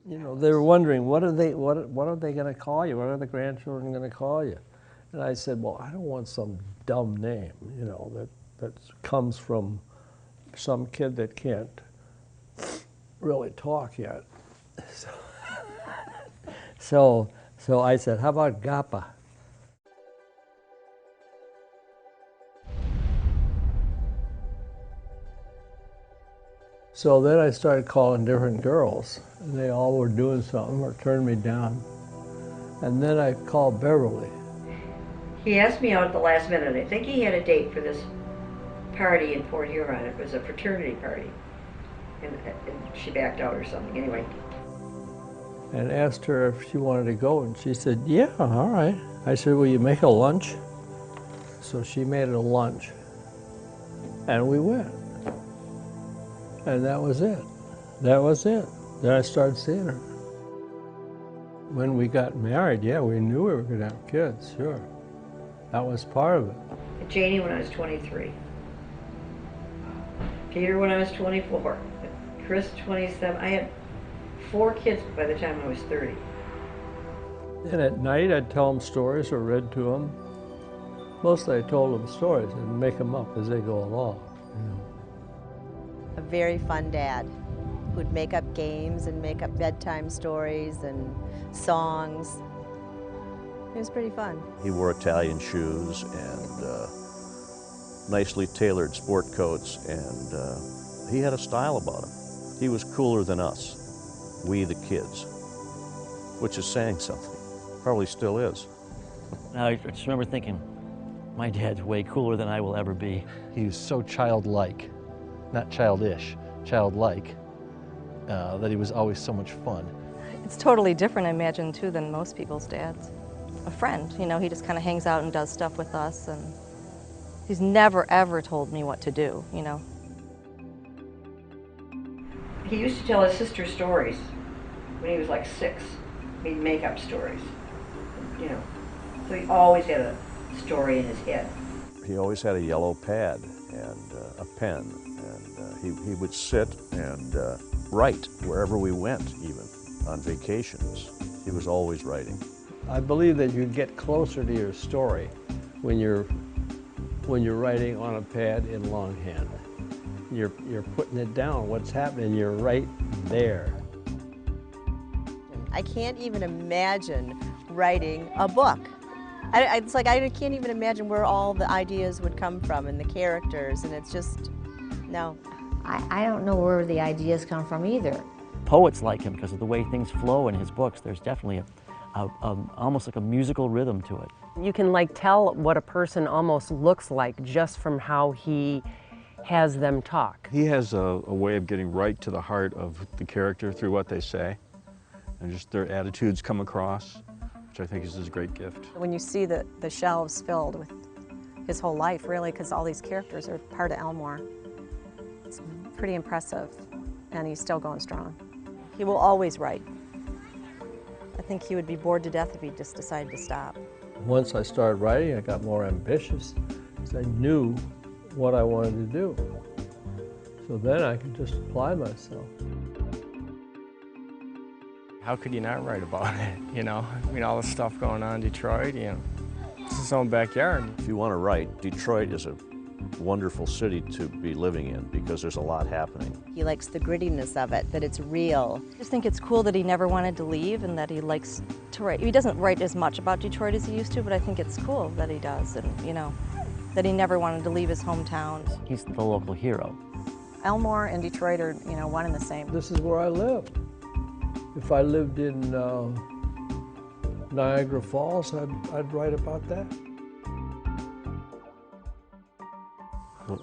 You know, they were wondering, what are they going to call you? What are the grandchildren going to call you? And I said, well, I don't want some dumb name, you know, that comes from some kid that can't really talk yet. So I said, how about GOPPA? So then I started calling different girls, and they all were doing something or turned me down. And then I called Beverly. He asked me out at the last minute. I think he had a date for this party in Port Huron. It was a fraternity party. And she backed out or something. Anyway. And asked her if she wanted to go, and she said, yeah, all right. I said, will you make a lunch? So she made it a lunch, and we went. And that was it. That was it. Then I started seeing her. When we got married, yeah, we knew we were going to have kids, sure. That was part of it. Janie when I was 23. Peter when I was 24. Chris 27. I had 4 kids by the time I was 30. And at night I'd tell them stories or read to them. Mostly I told them stories and make them up as they go along. You know. A very fun dad who'd make up games and make up bedtime stories and songs. It was pretty fun. He wore Italian shoes and nicely tailored sport coats, and he had a style about him. He was cooler than us, we the kids, which is saying something. Probably still is. I just remember thinking, my dad's way cooler than I will ever be. He was so childlike, not childish, childlike, that he was always so much fun. It's totally different, I imagine, too, than most people's dads. A friend, you know, he just kind of hangs out and does stuff with us, and he's never, ever told me what to do, you know. He used to tell his sister stories when he was like 6. He'd make up stories, you know. So he always had a story in his head. He always had a yellow pad and a pen, and he would sit and write wherever we went, even on vacations. He was always writing. I believe that you get closer to your story when you're writing on a pad in longhand. You're putting it down, what's happening, you're right there. I can't even imagine writing a book. It's like I can't even imagine where all the ideas would come from and the characters, and it's just, no. I don't know where the ideas come from either. Poets like him because of the way things flow in his books. There's definitely almost like a musical rhythm to it. You can like tell what a person almost looks like just from how he has them talk. He has a way of getting right to the heart of the character through what they say, and just their attitudes come across, which I think is his great gift. When you see the shelves filled with his whole life, really, because all these characters are part of Elmore, it's pretty impressive, and he's still going strong. He will always write. I think he would be bored to death if he just decided to stop. Once I started writing, I got more ambitious because I knew what I wanted to do. So then I could just apply myself. How could you not write about it, you know? I mean, all the stuff going on in Detroit, you know, it's his own backyard. If you want to write, Detroit is a wonderful city to be living in because there's a lot happening. He likes the grittiness of it, that it's real. I just think it's cool that he never wanted to leave and that he likes to write. He doesn't write as much about Detroit as he used to, but I think it's cool that he does, and, you know, that he never wanted to leave his hometown. He's the local hero. Elmore and Detroit are, you know, one and the same. This is where I live. If I lived in Niagara Falls, I'd write about that.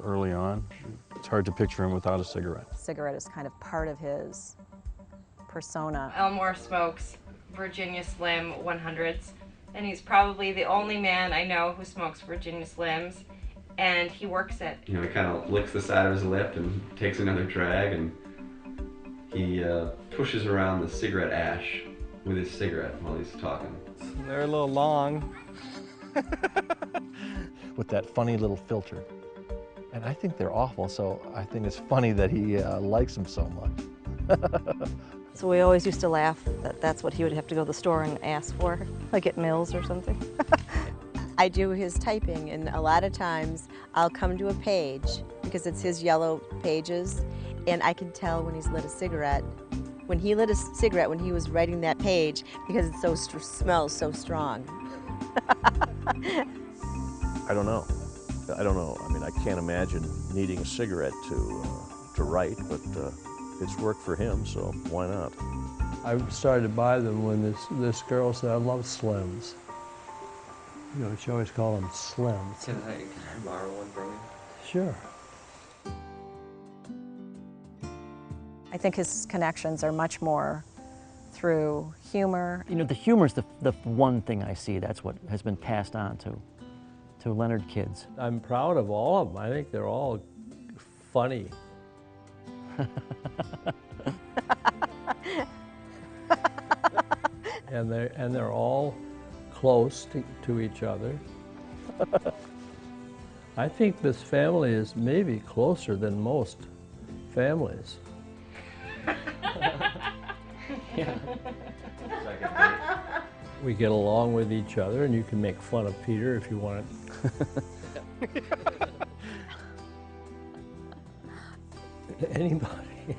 Early on, it's hard to picture him without a cigarette. Cigarette is kind of part of his persona. Elmore smokes Virginia Slim 100s, and he's probably the only man I know who smokes Virginia Slims, and he works it. You know, he kind of licks the side of his lip and takes another drag, and he pushes around the cigarette ash with his cigarette while he's talking. They're a little long. With that funny little filter. And I think they're awful, so I think it's funny that he likes them so much. So we always used to laugh that that's what he would have to go to the store and ask for, like at Mills or something. I do his typing, and a lot of times I'll come to a page because it's his yellow pages, and I can tell when he's lit a cigarette. When he lit a cigarette when he was writing that page, because it smells so strong. I don't know. I don't know. I mean, I can't imagine needing a cigarette to write, but it's worked for him, so why not? I started to buy them when this girl said, I love Slims. You know, she always called them Slims. Can I borrow one from you? Sure. I think his connections are much more through humor. You know, the humor's the one thing I see. That's what has been passed on to Leonard kids. I'm proud of all of them. I think they're all funny. and they're all close to each other. I think this family is maybe closer than most families. Yeah. We get along with each other, and you can make fun of Peter if you want. Anybody.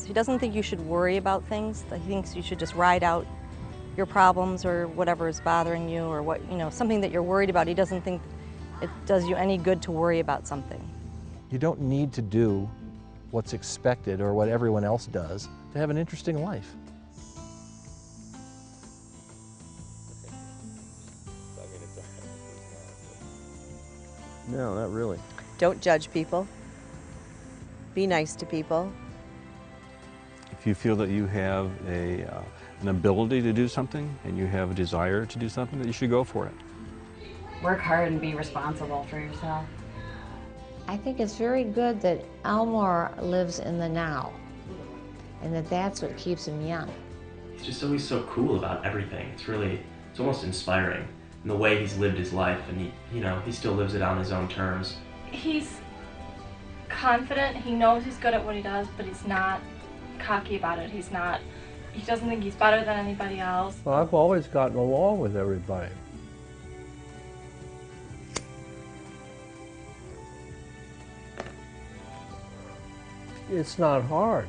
He doesn't think you should worry about things. He thinks you should just ride out your problems or whatever is bothering you, or what, you know, something that you're worried about. He doesn't think it does you any good to worry about something. You don't need to do what's expected or what everyone else does to have an interesting life. No, not really. Don't judge people. Be nice to people. If you feel that you have an ability to do something and you have a desire to do something, that you should go for it. Work hard and be responsible for yourself. I think it's very good that Elmore lives in the now, and that's what keeps him young. He's just always so cool about everything. It's almost inspiring in the way he's lived his life, and he still lives it on his own terms. He's confident, he knows he's good at what he does, but he's not cocky about it. He doesn't think he's better than anybody else. Well, I've always gotten along with everybody. It's not hard.